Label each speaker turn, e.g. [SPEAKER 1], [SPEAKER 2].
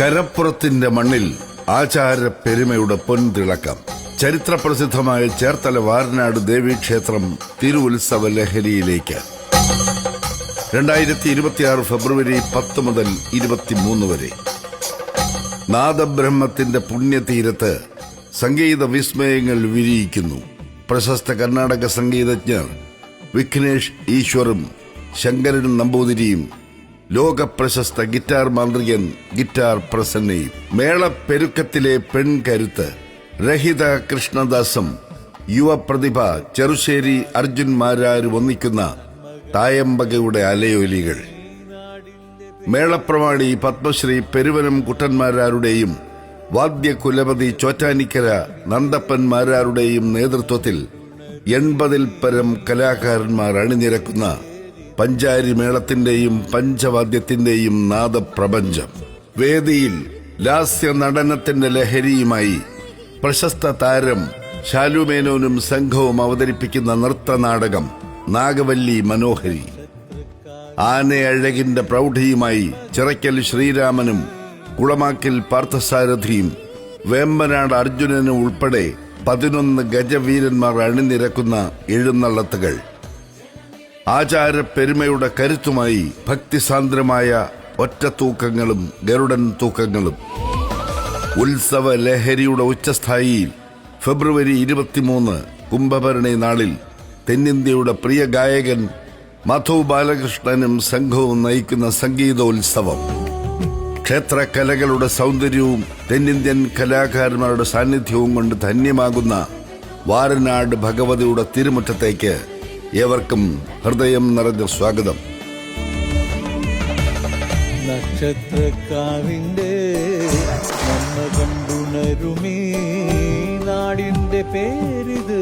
[SPEAKER 1] കരപ്പുറത്തിന്റെ മണ്ണിൽ ആചാര പെരുമയുടെ പൊൻതിളക്കം. ചരിത്രപ്രസിദ്ധമായ ചേർത്തല വാരനാട് ദേവീക്ഷേത്രം തിരുവുത്സവ ലഹരിയിലേക്ക്. 2026 ഫെബ്രുവരി 10 മുതൽ 23 വരെ നാദബ്രഹ്മത്തിന്റെ പുണ്യതീരത്ത് സംഗീത വിസ്മയങ്ങൾ വിരിയിക്കുന്നു. പ്രശസ്ത കർണാടക സംഗീതജ്ഞർ വിഘ്നേഷ് ഈശ്വറും ശങ്കരൻ നമ്പൂതിരിയും ലോകപ്രശസ്ത ഗിറ്റാർ മാന്ത്രികൻ ഗിറ്റാർ പ്രസന്നയും. മേളപ്പെരുക്കത്തിലെ പെൺകരുത്ത് രഹിത കൃഷ്ണദാസും യുവപ്രതിഭ ചെറുശ്ശേരി അർജുൻ മാരാരും ഒന്നിക്കുന്ന തായമ്പകയുടെ അലയൊലികൾ. മേളപ്രമാണി പത്മശ്രീ പെരുവനം കുട്ടന്മാരാരുടെയും വാദ്യകുലപതി ചോറ്റാനിക്കര നന്ദപ്പന്മാരാരുടെയും നേതൃത്വത്തിൽ 80-ൽ പരം കലാകാരന്മാർ അണിനിരക്കുന്ന പഞ്ചാരി മേളത്തിന്റെയും പഞ്ചവാദ്യത്തിന്റെയും നാദപ്രപഞ്ചം. വേദിയിൽ ലാസ്യ നടനത്തിന്റെ ലഹരിയുമായി പ്രശസ്ത താരം ശാലുമേനോനും സംഘവും അവതരിപ്പിക്കുന്ന നൃത്തനാടകം നാഗവല്ലി മനോഹരി. ആനയഴകിന്റെ പ്രൗഢിയുമായി ചിറയ്ക്കൽ ശ്രീരാമനും കുളമാക്കിൽ പാർത്ഥസാരഥിയും വേമ്പനാട് അർജുനനും ഉൾപ്പെടെ 11 ഗജവീരന്മാർ അണിനിരക്കുന്ന എഴുന്നള്ളത്തുകൾ. ആചാര പെരുമയുടെ കരുത്തുമായി ഭക്തിസാന്ദ്രമായ ഒറ്റത്തൂക്കങ്ങളും ഗരുഡൻ തൂക്കങ്ങളും. ഉത്സവ ലഹരിയുടെ ഉച്ചസ്ഥായിയിൽ ഫെബ്രുവരി 23 കുംഭഭരണി നാളിൽ തെന്നിന്ത്യയുടെ പ്രിയ ഗായകൻ മധു ബാലകൃഷ്ണനും സംഘവും നയിക്കുന്ന സംഗീതോത്സവം. ക്ഷേത്രകലകളുടെ സൗന്ദര്യവും തെന്നിന്ത്യൻ കലാകാരന്മാരുടെ സാന്നിധ്യവും കൊണ്ട് ധന്യമാകുന്ന വാരനാട് ഭഗവതിയുടെ തിരുമുറ്റത്തേക്ക് ഏവർക്കും ഹൃദയം നിറഞ്ഞ സ്വാഗതം.
[SPEAKER 2] നക്ഷത്രക്കാവിന്റെ നന്മ കണ്ടുണരുമീ നാടിന്റെ പേരിത്